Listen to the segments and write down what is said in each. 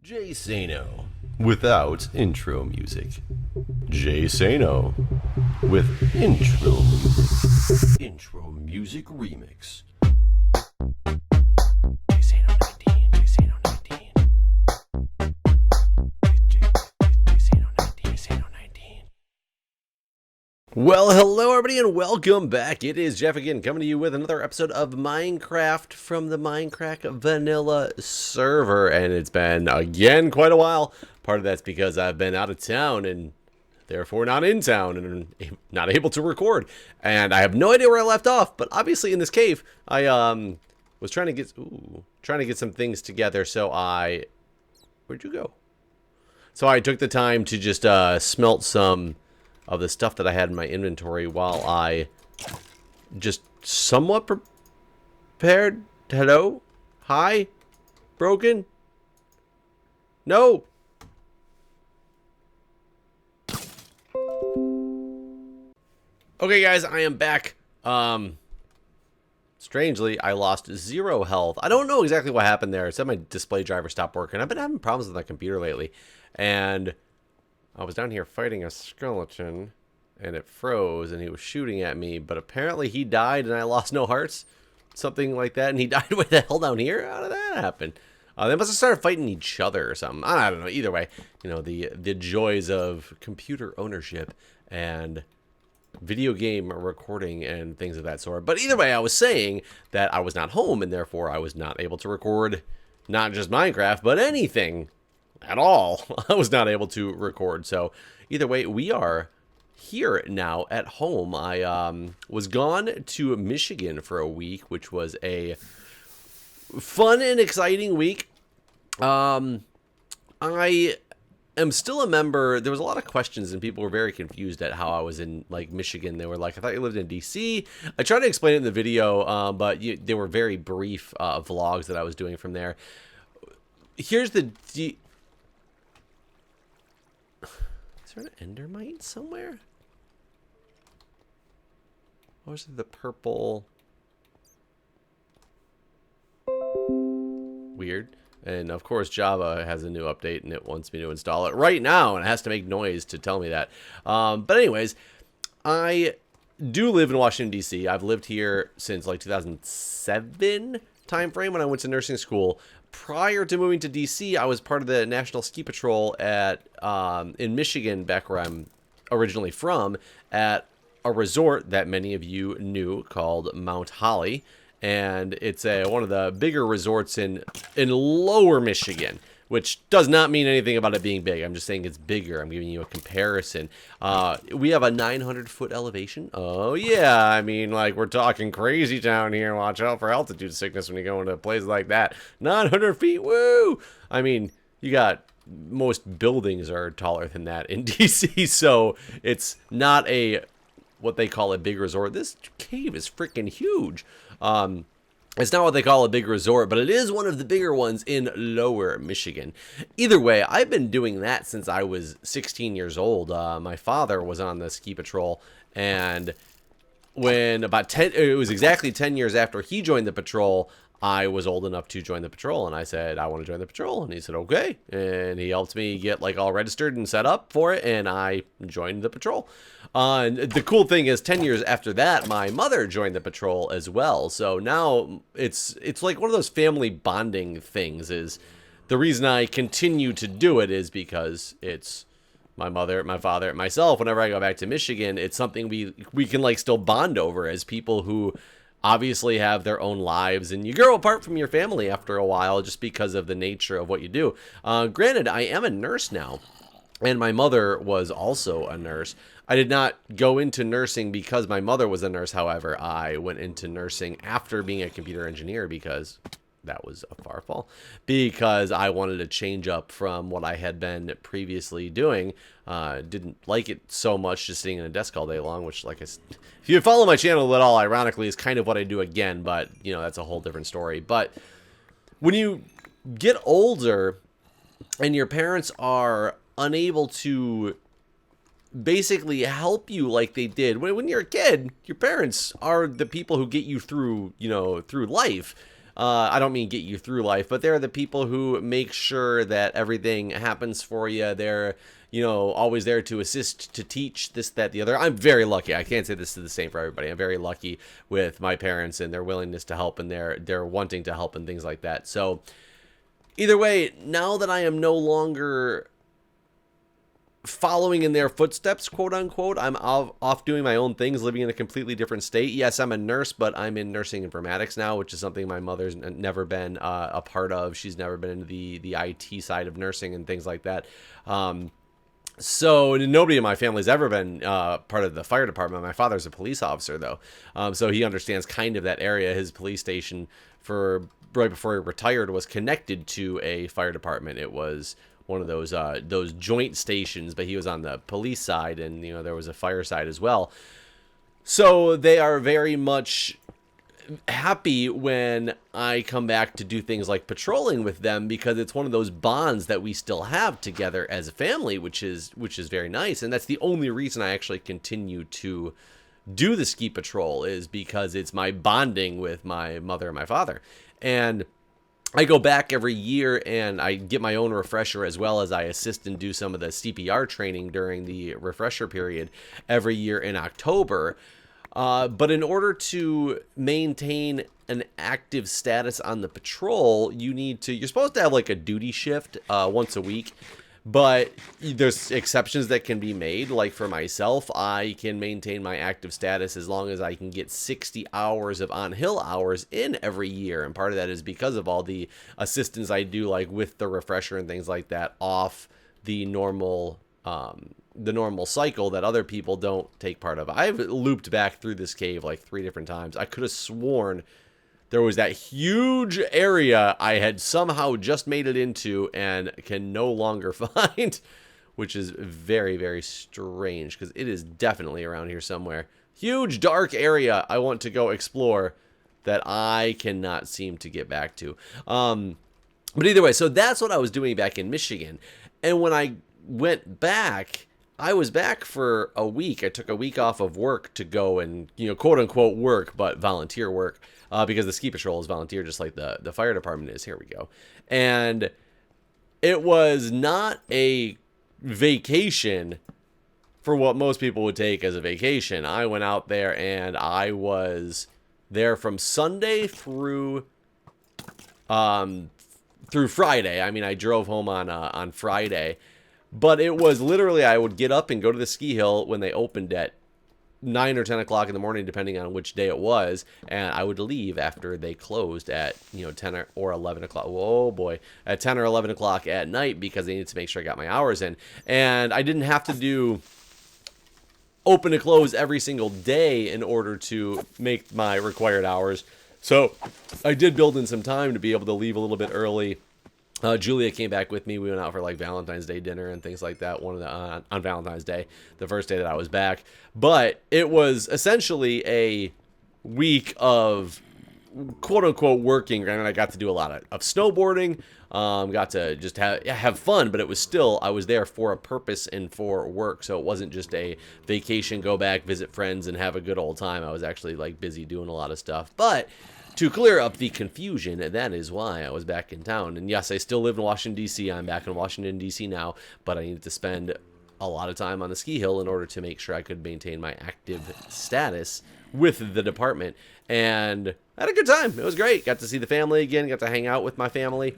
Jay Sano without intro music. Jay Sano with intro music. Intro music remix. Jay Sano 19. Jay Sano 19. Jay Sano 19. Jay Sano 19. Well, hello everybody and welcome back. It is Jeff again coming to you with another episode of Minecraft from the MindCrack vanilla server, and it's been again quite a while. Part of that's because I've been out of town and therefore not in town and not able to record, and I have no idea where I left off. But obviously in this cave I was trying to get some things together, so where'd you go? So I took the time to just smelt some of the stuff that I had in my inventory while I just somewhat prepared. Hello? Hi? Broken? No! Okay guys, I am back. Strangely, I lost 0 health. I don't know exactly what happened there. It said my display driver stopped working. I've been having problems with my computer lately. And I was down here fighting a skeleton, and it froze, and he was shooting at me, but apparently he died, and I lost no hearts. Something like that, and he died with the hell down here? How did that happen? They must have started fighting each other or something. I don't know. Either way, you know, the joys of computer ownership and video game recording and things of that sort. But either way, I was saying that I was not home, and therefore I was not able to record not just Minecraft, but anything at all. I was not able to record. So either way, we are here now at home. I was gone to Michigan for a week, which was a fun and exciting week. I am still a member. There was a lot of questions and people were very confused at how I was in like Michigan. They were like, I thought you lived in DC. I tried to explain it in the video, but they were very brief vlogs that I was doing from there. Here's the Is there an endermite somewhere? Or is it the purple? Weird. And of course Java has a new update and it wants me to install it right now, and it has to make noise to tell me that. But anyways, I do live in Washington, D.C. I've lived here since like 2007 time frame when I went to nursing school. Prior to moving to DC, I was part of the National Ski Patrol at in Michigan, back where I'm originally from, at a resort that many of you knew called Mount Holly, and it's one of the bigger resorts in lower Michigan, which does not mean anything about it being big. I'm just saying it's bigger. I'm giving you a comparison. We have a 900-foot elevation. Oh, yeah. I mean, like, we're talking crazy town here. Watch out for altitude sickness when you go into a place like that. 900 feet, woo! I mean, you got most buildings are taller than that in D.C., so it's not what they call a big resort. This cave is freaking huge. It's not what they call a big resort, but it is one of the bigger ones in lower Michigan. Either way, I've been doing that since I was 16 years old. My father was on the ski patrol, and when it was exactly 10 years after he joined the patrol, I was old enough to join the patrol, and I said, I want to join the patrol, and he said, okay, and he helped me get like all registered and set up for it, and I joined the patrol. And the cool thing is, 10 years after that, my mother joined the patrol as well, so now it's like one of those family bonding things. Is the reason I continue to do it is because it's my mother, my father, and myself. Whenever I go back to Michigan, it's something we can like still bond over as people who obviously have their own lives, and you grow apart from your family after a while just because of the nature of what you do. Granted, I am a nurse now, and my mother was also a nurse. I did not go into nursing because my mother was a nurse. However, I went into nursing after being a computer engineer because that was a far fall, because I wanted to change up from what I had been previously doing. Didn't like it so much just sitting in a desk all day long, which, like, if you follow my channel at all, ironically, is kind of what I do again, but, you know, that's a whole different story. But when you get older and your parents are unable to basically help you like they did when you're a kid, your parents are the people who get you through, you know, through life. I don't mean get you through life, but they're the people who make sure that everything happens for you. They're, always there to assist, to teach, this, that, the other. I'm very lucky. I can't say this is the same for everybody. I'm very lucky with my parents and their willingness to help and their wanting to help and things like that. So either way, now that I am no longer following in their footsteps, quote unquote, I'm off doing my own things, living in a completely different state. Yes, I'm a nurse, but I'm in nursing informatics now, which is something my mother's never been a part of. She's never been into the IT side of nursing and things like that. So nobody in my family's ever been part of the fire department. My father's a police officer, though, so he understands kind of that area. His police station, for right before he retired, was connected to a fire department. It was one of those joint stations, but he was on the police side, and there was a fire side as well. So they are very much happy when I come back to do things like patrolling with them, because it's one of those bonds that we still have together as a family, which is very nice. And that's the only reason I actually continue to do the ski patrol, is because it's my bonding with my mother and my father. And I go back every year and I get my own refresher, as well as I assist and do some of the CPR training during the refresher period every year in October. But in order to maintain an active status on the patrol, you're supposed to have like a duty shift once a week. But there's exceptions that can be made. Like for myself, I can maintain my active status as long as I can get 60 hours of on-hill hours in every year. And part of that is because of all the assistance I do, like with the refresher and things like that, off the normal cycle that other people don't take part of. I've looped back through this cave like 3 different times. I could have sworn there was that huge area I had somehow just made it into and can no longer find, which is very, very strange, because it is definitely around here somewhere. Huge dark area I want to go explore that I cannot seem to get back to. But either way, so that's what I was doing back in Michigan. And when I went back, I was back for a week. I took a week off of work to go and, quote unquote work, but volunteer work, because the ski patrol is volunteer, just like the fire department is. Here we go. And it was not a vacation for what most people would take as a vacation. I went out there and I was there from Sunday through Friday. I mean, I drove home on Friday. But it was literally, I would get up and go to the ski hill when they opened at 9 or 10 o'clock in the morning, depending on which day it was. And I would leave after they closed at, 10 or 11 o'clock. Whoa, boy. At 10 or 11 o'clock at night, because they needed to make sure I got my hours in. And I didn't have to do open to close every single day in order to make my required hours. So I did build in some time to be able to leave a little bit early. Julia came back with me. We went out for like Valentine's Day dinner and things like that on Valentine's Day, the first day that I was back. But it was essentially a week of quote unquote working, and I got to do a lot of snowboarding. Got to just have fun, but it was still, I was there for a purpose and for work. So it wasn't just a vacation, go back, visit friends, and have a good old time. I was actually like busy doing a lot of stuff. But to clear up the confusion, that is why I was back in town. And yes, I still live in Washington, D.C. I'm back in Washington, D.C. now, but I needed to spend a lot of time on the ski hill in order to make sure I could maintain my active status with the department. And I had a good time. It was great. Got to see the family again, got to hang out with my family.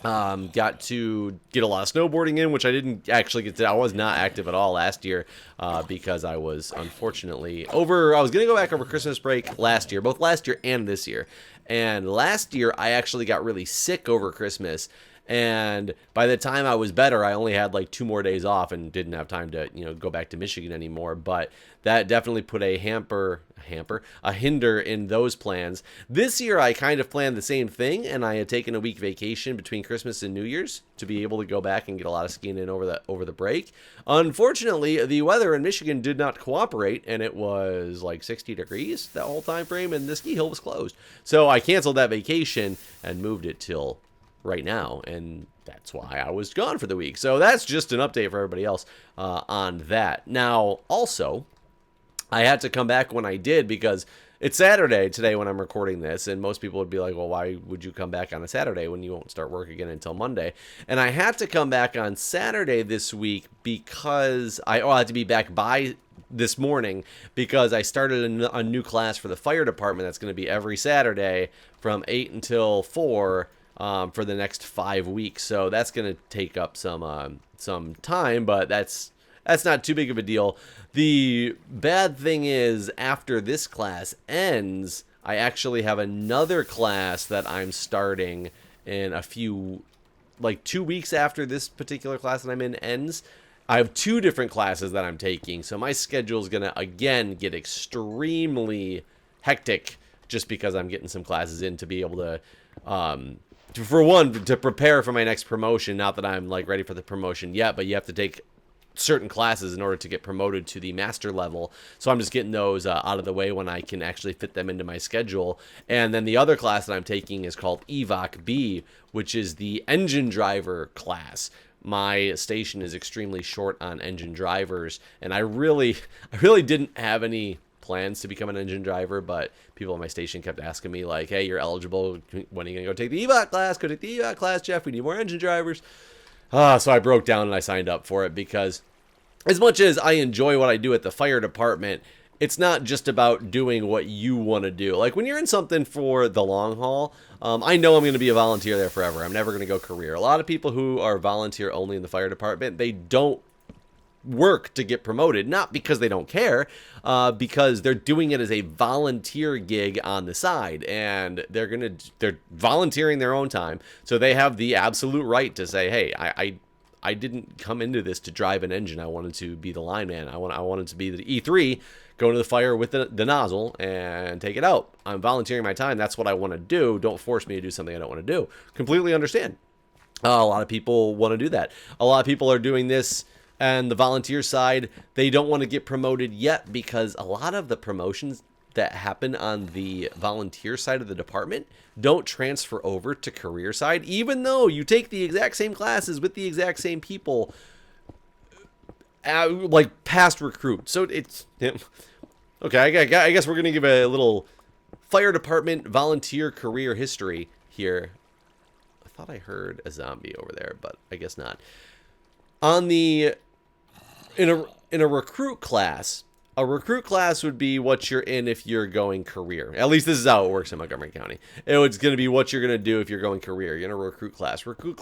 Got to get a lot of snowboarding in, which I didn't actually get to. I was not active at all last year because I was unfortunately I was going to go back over Christmas break last year, both last year and this year. And last year I actually got really sick over Christmas. And by the time I was better, I only had like 2 more days off and didn't have time to, go back to Michigan anymore. But that definitely put a hinder in those plans. This year, I kind of planned the same thing, and I had taken a week vacation between Christmas and New Year's to be able to go back and get a lot of skiing in over the break. Unfortunately, the weather in Michigan did not cooperate, and it was like 60 degrees that whole time frame, and the ski hill was closed. So I canceled that vacation and moved it till right now, and that's why I was gone for the week. So that's just an update for everybody else on that. Now, also, I had to come back when I did because It's Saturday today when I'm recording this, and most people would be like, well, why would you come back on a Saturday when you won't start work again until Monday? And I had to come back on Saturday this week because I had to be back by this morning because I started a new class for the fire department that's going to be every Saturday from 8 until 4 for the next 5 weeks. So that's going to take up some time, but that's not too big of a deal. The bad thing is, after this class ends, I actually have another class that I'm starting in a few, like 2 weeks after this particular class that I'm in ends. I have 2 different classes that I'm taking, so my schedule is going to, again, get extremely hectic just because I'm getting some classes in to be able to, for one, to prepare for my next promotion. Not that I'm, like, ready for the promotion yet, but you have to take certain classes in order to get promoted to the master level. So I'm just getting those out of the way when I can actually fit them into my schedule. And then the other class that I'm taking is called EVOC B, which is the engine driver class. My station is extremely short on engine drivers, and I really didn't have any plans to become an engine driver, but people at my station kept asking me, like, hey, you're eligible. When are you going to go take the EVOC class? Go take the EVOC class, Jeff. We need more engine drivers. So I broke down and I signed up for it because as much as I enjoy what I do at the fire department, it's not just about doing what you want to do. Like, when you're in something for the long haul, I know I'm going to be a volunteer there forever. I'm never going to go career. A lot of people who are volunteer only in the fire department, they don't work to get promoted, not because they don't care, because they're doing it as a volunteer gig on the side, and they're volunteering their own time, so they have the absolute right to say, hey, I didn't come into this to drive an engine. I wanted to be the lineman. I wanted to be the E3, go into the fire with the nozzle and take it out. I'm volunteering my time. That's what I want to do. Don't force me to do something I don't want to do. Completely understand. A lot of people want to do that. A lot of people are doing this. And the volunteer side, they don't want to get promoted yet because a lot of the promotions that happen on the volunteer side of the department don't transfer over to career side, even though you take the exact same classes with the exact same people, like past recruits. So it's okay. I guess we're going to give a little fire department volunteer career history here. I thought I heard a zombie over there, but I guess not. On the in a recruit class, a recruit class would be what you're in if you're going career. At least this is how it works in Montgomery County. It's going to be what you're going to do if you're going career. You're in a recruit class. Recruit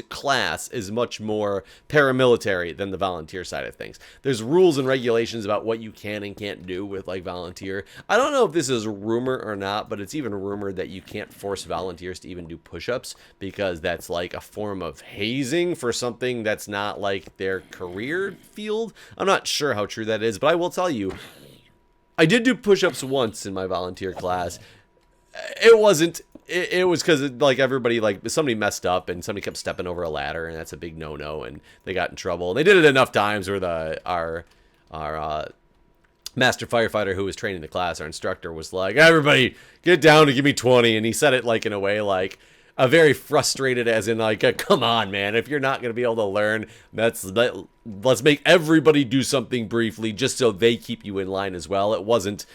class is much more paramilitary than the volunteer side of things. There's rules and regulations about what you can and can't do with, like, volunteer. I don't know if this is rumor or not, but it's even rumored that you can't force volunteers to even do push-ups because that's like a form of hazing for something that's not like their career field. I'm not sure how true that is, but I will tell you, I did do push-ups once in my volunteer class. It was because, like, everybody, like, somebody messed up and somebody kept stepping over a ladder, and that's a big no-no, and they got in trouble. And they did it enough times where our master firefighter who was training the class, our instructor, was like, everybody get down and give me 20, and he said it, like, in a way, like, a very frustrated, as in, like, come on, man, if you're not going to be able to learn, let's make everybody do something briefly just so they keep you in line as well. It wasn't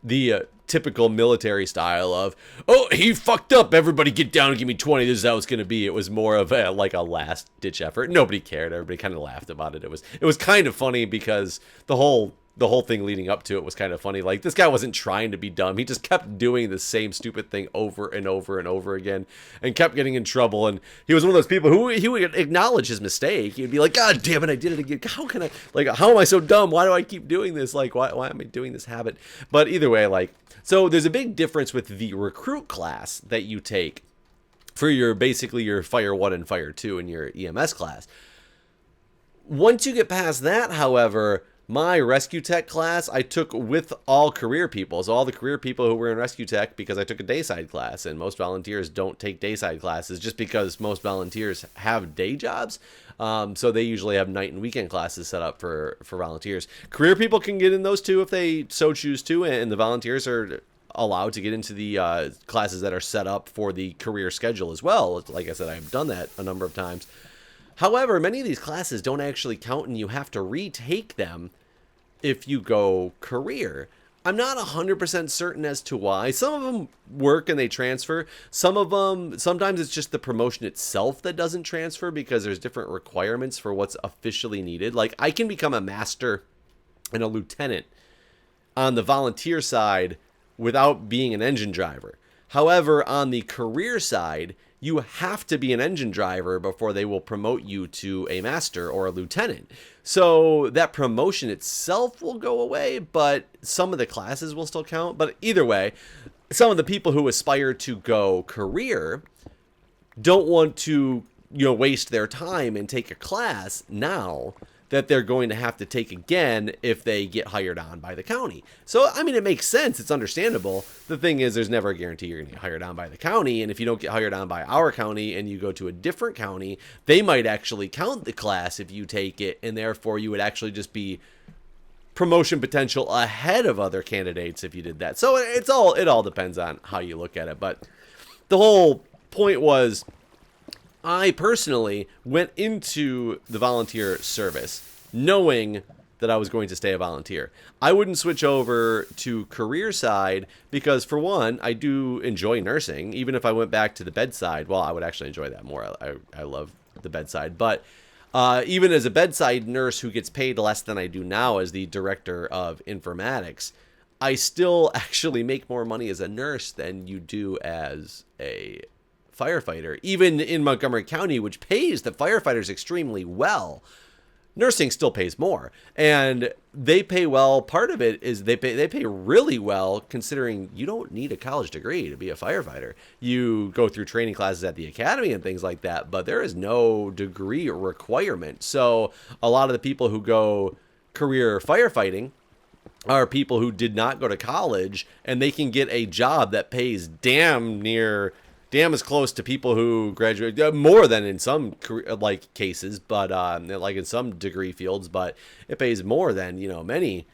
the typical military style of, oh, he fucked up, everybody get down and give me 20, this is how it's going to be. It was more of a last-ditch effort. Nobody cared. Everybody kind of laughed about it. It was kind of funny because the whole thing leading up to it was kind of funny. Like, this guy wasn't trying to be dumb. He just kept doing the same stupid thing over and over and over again and kept getting in trouble. And he was one of those people who he would acknowledge his mistake. He'd be like, God damn it, I did it again. How am I so dumb? Why do I keep doing this? Like, why am I doing this habit? But either way, like, so there's a big difference with the recruit class that you take for your Fire 1 and Fire 2 and your EMS class. Once you get past that, however, my rescue tech class I took with all career people. So all the career people who were in rescue tech, because I took a dayside class, and most volunteers don't take dayside classes just because most volunteers have day jobs. So they usually have night and weekend classes set up for volunteers. Career people can get in those too if they so choose to, and the volunteers are allowed to get into the classes that are set up for the career schedule as well. Like I said, I've done that a number of times. However, many of these classes don't actually count, and you have to retake them if you go career. I'm not 100% certain as to why. Some of them work and they transfer. Some of them, sometimes it's just the promotion itself that doesn't transfer because there's different requirements for what's officially needed. Like, I can become a master and a lieutenant on the volunteer side without being an engine driver. However, on the career side, you have to be an engine driver before they will promote you to a master or a lieutenant. So that promotion itself will go away, but some of the classes will still count. But either way, some of the people who aspire to go career don't want to, waste their time and take a class now that they're going to have to take again if they get hired on by the county. So, I mean, it makes sense. It's understandable. The thing is, there's never a guarantee you're going to get hired on by the county. And if you don't get hired on by our county and you go to a different county, they might actually count the class if you take it. And therefore, you would actually just be promotion potential ahead of other candidates if you did that. So it all depends on how you look at it. But the whole point was, I personally went into the volunteer service knowing that I was going to stay a volunteer. I wouldn't switch over to career side because, for one, I do enjoy nursing. Even if I went back to the bedside, well, I would actually enjoy that more. I love the bedside. But even as a bedside nurse who gets paid less than I do now as the director of informatics, I still actually make more money as a nurse than you do as a firefighter. Even in Montgomery County, which pays the firefighters extremely well, nursing still pays more, and they pay well. Part of it is they pay really well, considering you don't need a college degree to be a firefighter. You go through training classes at the academy and things like that, but there is no degree requirement. So a lot of the people who go career firefighting are people who did not go to college, and they can get a job that pays damn as close to people who graduate, more than in some cases, but like in some degree fields, but it pays more than many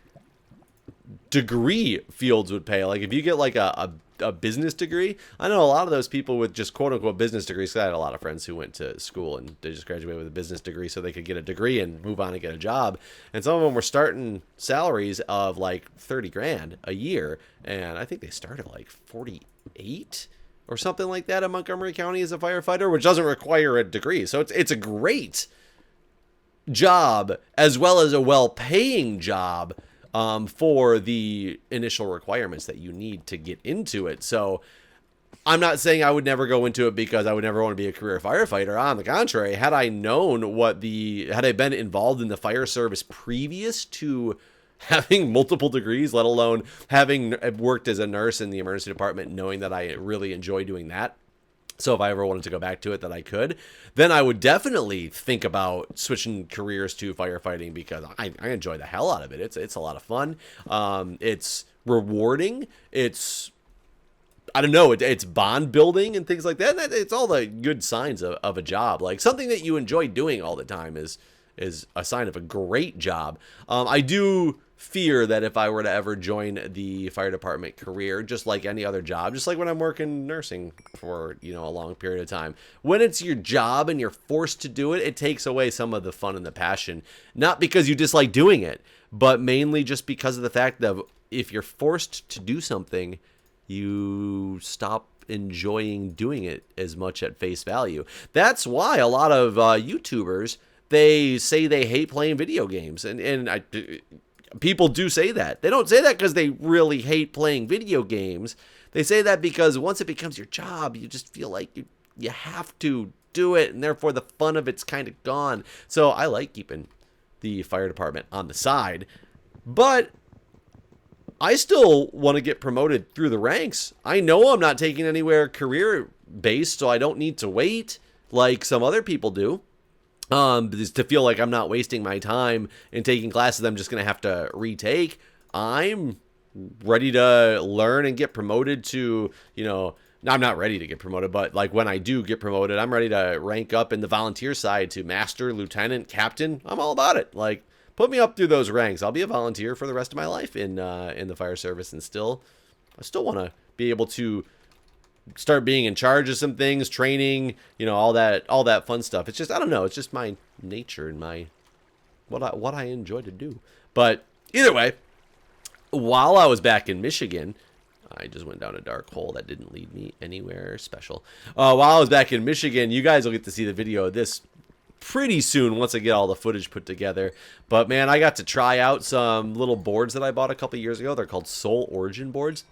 degree fields would pay. Like if you get like a business degree, I know a lot of those people with just quote unquote business degrees. 'Cause I had a lot of friends who went to school and they just graduated with a business degree so they could get a degree and move on and get a job. And some of them were starting salaries of like 30 grand a year, and I think they started like 48 or something like that in Montgomery County as a firefighter, which doesn't require a degree. So it's a great job, as well as a well-paying job for the initial requirements that you need to get into it. So I'm not saying I would never go into it because I would never want to be a career firefighter. On the contrary, had I known had I been involved in the fire service previous to having multiple degrees, let alone having worked as a nurse in the emergency department, knowing that I really enjoy doing that, so if I ever wanted to go back to it, that I could, then I would definitely think about switching careers to firefighting because I enjoy the hell out of it. It's a lot of fun. It's rewarding. It's, I don't know, it's bond building and things like that. It's all the good signs of a job. Like something that you enjoy doing all the time is a sign of a great job. I do fear that if I were to ever join the fire department career, just like any other job, just like when I'm working nursing for, a long period of time, when it's your job and you're forced to do it, it takes away some of the fun and the passion, not because you dislike doing it, but mainly just because of the fact that if you're forced to do something, you stop enjoying doing it as much at face value. That's why a lot of YouTubers, they say they hate playing video games, and people do say that. They don't say that because they really hate playing video games. They say that because once it becomes your job, you just feel like you have to do it, and therefore the fun of it's kind of gone. So I like keeping the fire department on the side, but I still want to get promoted through the ranks. I know I'm not taking anywhere career-based, so I don't need to wait like some other people do. Just to feel like I'm not wasting my time in taking classes I'm just going to have to retake. I'm ready to learn and get promoted to, I'm not ready to get promoted, but like when I do get promoted, I'm ready to rank up in the volunteer side to master, lieutenant, captain. I'm all about it. Like, put me up through those ranks. I'll be a volunteer for the rest of my life in the fire service, and I still want to be able to start being in charge of some things, training, all that fun stuff. It's just, I don't know, it's just my nature and what I enjoy to do. But either way, while I was back in Michigan, I just went down a dark hole that didn't lead me anywhere special. While I was back in Michigan, you guys will get to see the video of this pretty soon once I get all the footage put together. But man, I got to try out some little boards that I bought a couple years ago. They're called Soul Origin boards.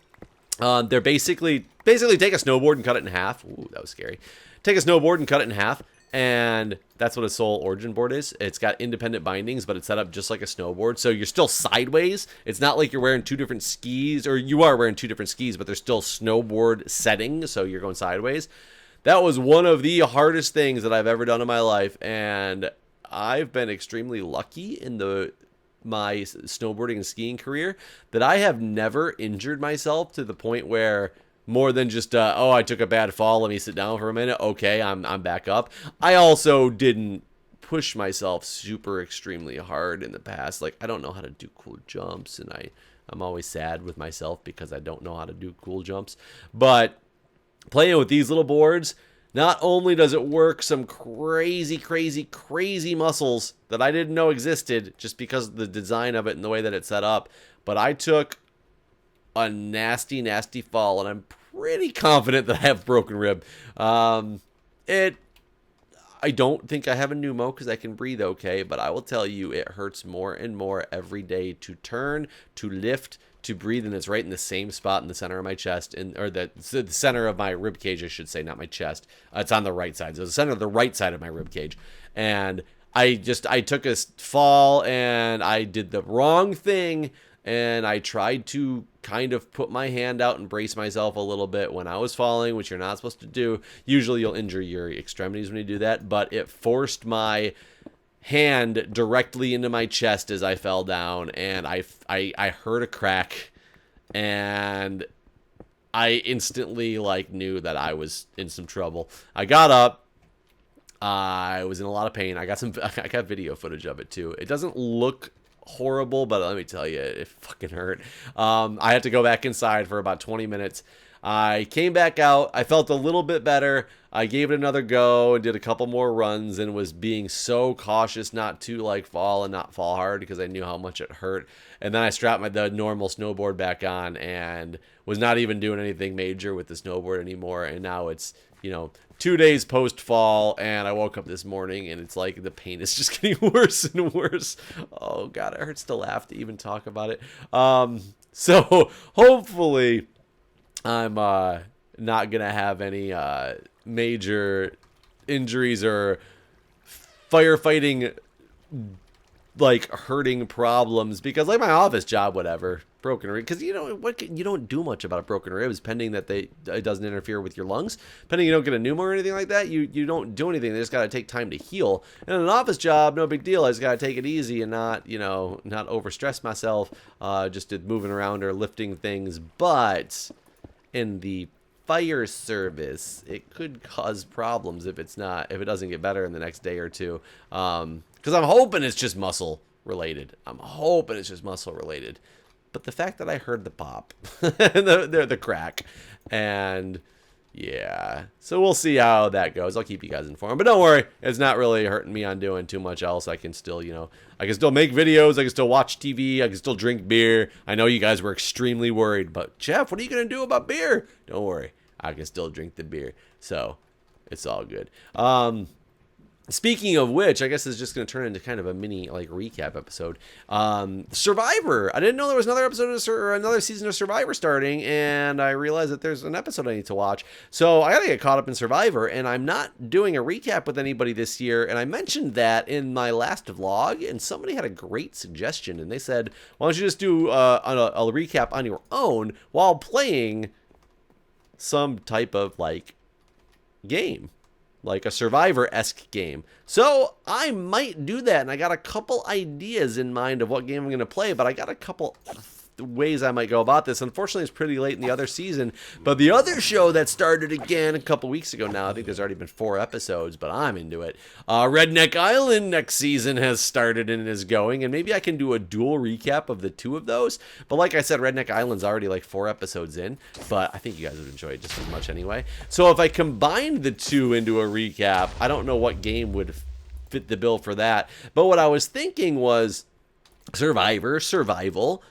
They're basically take a snowboard and cut it in half. Ooh, that was scary. Take a snowboard and cut it in half. And that's what a Soul Origin board is. It's got independent bindings, but it's set up just like a snowboard. So you're still sideways. It's not like you're wearing two different skis, or you are wearing two different skis, but they're still snowboard settings, so you're going sideways. That was one of the hardest things that I've ever done in my life, and I've been extremely lucky in my snowboarding and skiing career that I have never injured myself to the point where more than just, oh, I took a bad fall, let me sit down for a minute. Okay, I'm back up. I also didn't push myself super extremely hard in the past. Like, I don't know how to do cool jumps, and I'm always sad with myself because I don't know how to do cool jumps. But playing with these little boards, not only does it work some crazy, crazy, crazy muscles that I didn't know existed just because of the design of it and the way that it's set up, but I took a nasty, nasty fall, and I'm pretty confident that I have broken rib. I don't think I have a pneumo because I can breathe okay, but I will tell you it hurts more and more every day to turn, to lift, to breathe, and it's right in the same spot in the center of my chest, or the center of my rib cage, I should say, not my chest. It's on the right side. So the center of the right side of my rib cage. And I took a fall, and I did the wrong thing, and I tried to kind of put my hand out and brace myself a little bit when I was falling, which you're not supposed to do. Usually you'll injure your extremities when you do that, but it forced my hand directly into my chest as I fell down, and I heard a crack, and I instantly knew that I was in some trouble. I got up. I was in a lot of pain. I got video footage of it too. It doesn't look horrible, but let me tell you, it fucking hurt. I had to go back inside for about 20 minutes. I came back out. I felt a little bit better. I gave it another go and did a couple more runs, and was being so cautious not to fall and not fall hard because I knew how much it hurt. And then I strapped the normal snowboard back on and was not even doing anything major with the snowboard anymore. And now it's 2 days post fall, and I woke up this morning and it's like the pain is just getting worse and worse. Oh God, it hurts to laugh to even talk about it. So hopefully I'm not gonna have any major injuries or firefighting hurting problems, because my office job, whatever, broken rib, because you don't do much about a broken ribs, pending that it doesn't interfere with your lungs, pending you don't get a pneumo or anything like that. You don't do anything. They just got to take time to heal. And an office job, no big deal. I just got to take it easy and not overstress myself, just moving around or lifting things. But in the fire service, it could cause problems if it doesn't get better in the next day or two. Because I'm hoping it's just muscle related. But the fact that I heard the pop, the crack, and yeah, so we'll see how that goes. I'll keep you guys informed. But don't worry, it's not really hurting me on doing too much else. I can still, I can still make videos. I can still watch TV. I can still drink beer. I know you guys were extremely worried, but Jeff, what are you going to do about beer? Don't worry, I can still drink the beer. So it's all good. Speaking of which, I guess it's just going to turn into kind of a mini recap episode. Survivor. I didn't know there was another episode or another season of Survivor starting, and I realized that there's an episode I need to watch. So I got to get caught up in Survivor, and I'm not doing a recap with anybody this year. And I mentioned that in my last vlog, and somebody had a great suggestion, and they said, "Why don't you just do a recap on your own while playing some type of game?" Like a Survivor-esque game. So I might do that, and I got a couple ideas in mind of what game I'm going to play, but I got a couple ways I might go about this. Unfortunately, it's pretty late in the other season, but the other show that started again a couple weeks ago now, I think there's already been 4 episodes, but I'm into it. Redneck Island next season has started and is going, and maybe I can do a dual recap of the 2 of those. But like I said, Redneck Island's already 4 episodes in, but I think you guys would enjoy it just as much anyway. So if I combined the 2 into a recap, I don't know what game would fit the bill for that. But what I was thinking was Survivor, Survival,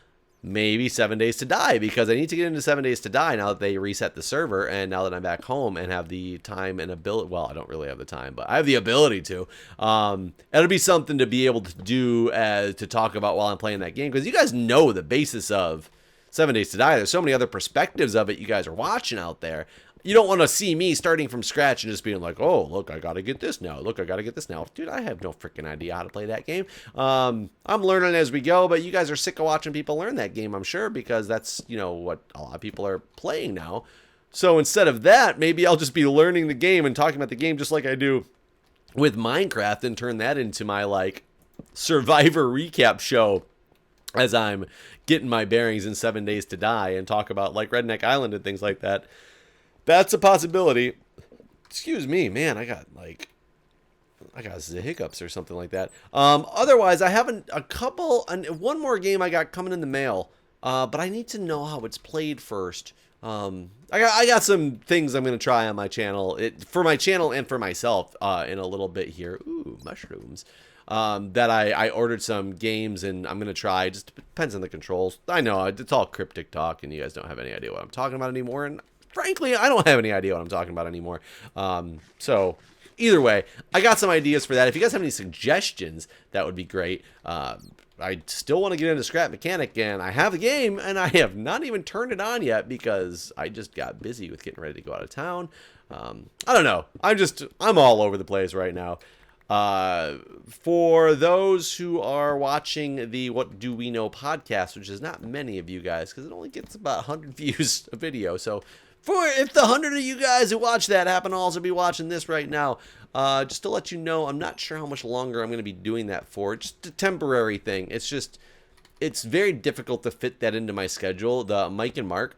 maybe 7 Days to Die, because I need to get into 7 Days to Die now that they reset the server, and now that I'm back home and have the time and ability. Well, I don't really have the time, but I have the ability to. It'll be something to be able to do to talk about while I'm playing that game, because you guys know the basis of 7 Days to Die. There's so many other perspectives of it you guys are watching out there. You don't want to see me starting from scratch and just being like, oh, look, I got to get this now. Look, I got to get this now. Dude, I have no freaking idea how to play that game. I'm learning as we go, but you guys are sick of watching people learn that game, I'm sure, because that's, what a lot of people are playing now. So instead of that, maybe I'll just be learning the game and talking about the game just like I do with Minecraft, and turn that into my, Survivor recap show as I'm getting my bearings in 7 Days to Die, and talk about, Redneck Island and things like that. That's a possibility. Excuse me, man. I got the hiccups or something like that. Otherwise, I have one more game I got coming in the mail. But I need to know how it's played first. I got some things I'm gonna try on my channel, for my channel and for myself, in a little bit here. Ooh, mushrooms. That I ordered some games and I'm gonna try. It just depends on the controls. I know it's all cryptic talk, and you guys don't have any idea what I'm talking about anymore. And frankly, I don't have any idea what I'm talking about anymore. So either way, I got some ideas for that. If you guys have any suggestions, that would be great. I still want to get into Scrap Mechanic, and I have the game, and I have not even turned it on yet because I just got busy with getting ready to go out of town. I don't know. I'm all over the place right now. For those who are watching the What Do We Know podcast, which is not many of you guys, because it only gets about 100 views a video, so if the 100 of you guys who watch that happen to also be watching this right now, just to let you know, I'm not sure how much longer I'm going to be doing that for. It's just a temporary thing. It's very difficult to fit that into my schedule. The Mike and Mark,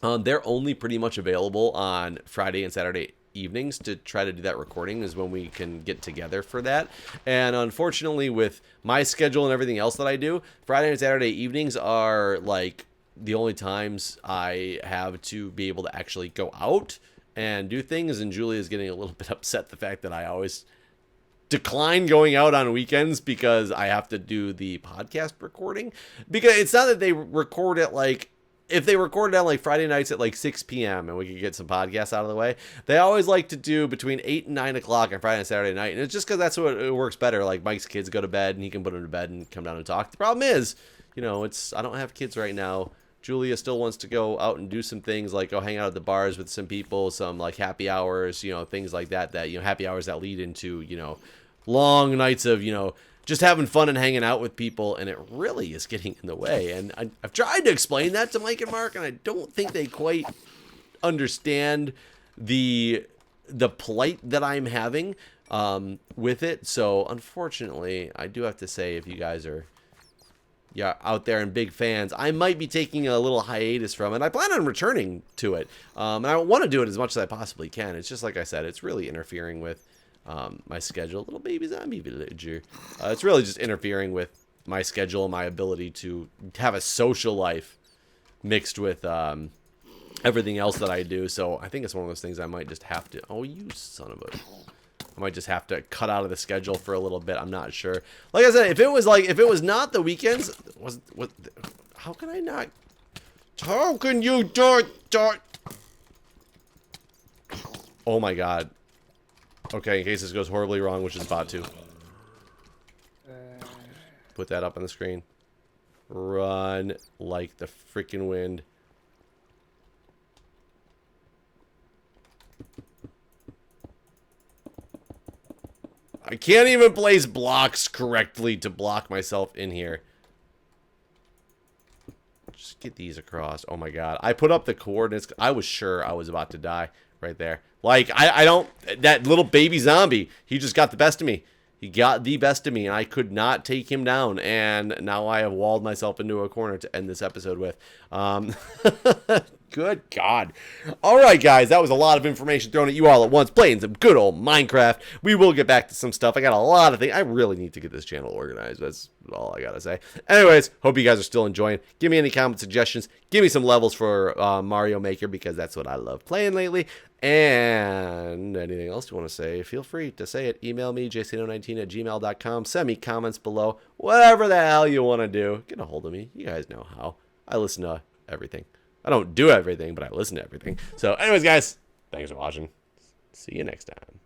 they're only pretty much available on Friday and Saturday evenings to try to do that recording, is when we can get together for that. And unfortunately, with my schedule and everything else that I do, Friday and Saturday evenings are the only times I have to be able to actually go out and do things. And Julie is getting a little bit upset the fact that I always decline going out on weekends because I have to do the podcast recording. Because it's not that they record it if they recorded on Friday nights at 6 p.m. and we could get some podcasts out of the way, they always like to do between 8 and 9 o'clock on Friday and Saturday night. And it's just because that's what it works better. Mike's kids go to bed and he can put them to bed and come down and talk. The problem is, I don't have kids right now. Julia still wants to go out and do some things, go hang out at the bars with some people, some happy hours, things like that, happy hours that lead into, long nights of, just having fun and hanging out with people, and it really is getting in the way. And I've tried to explain that to Mike and Mark, and I don't think they quite understand the plight that I'm having with it. So unfortunately, I do have to say, if you guys are out there and big fans, I might be taking a little hiatus from it. I plan on returning to it, and I want to do it as much as I possibly can. It's just like I said, it's really interfering with my schedule. Little baby zombie villager. It's really just interfering with my schedule and my ability to have a social life mixed with everything else that I do. So I think it's one of those things I might just have to. Oh, you son of a! I might just have to cut out of the schedule for a little bit. I'm not sure. Like I said, if it was not the weekends, how can I not? How can you do? Oh my god. Okay, in case this goes horribly wrong, which is about to. Put that up on the screen. Run like the freaking wind. I can't even place blocks correctly to block myself in here. Just get these across. Oh my god. I put up the coordinates. I was sure I was about to die right there. I don't... That little baby zombie, he just got the best of me. He got the best of me, and I could not take him down. And now I have walled myself into a corner to end this episode with. Good God. All right, guys, that was a lot of information thrown at you all at once, playing some good old Minecraft. We will get back to some stuff. I got a lot of things. I really need to get this channel organized. That's all I got to say. Anyways, hope you guys are still enjoying. Give me any comment suggestions. Give me some levels for Mario Maker, because that's what I love playing lately. And anything else you want to say, feel free to say it. Email me, jcno19@gmail.com. Send me comments below. Whatever the hell you want to do, get a hold of me. You guys know how. I listen to everything. I don't do everything, but I listen to everything. So anyways, guys, thanks for watching. See you next time.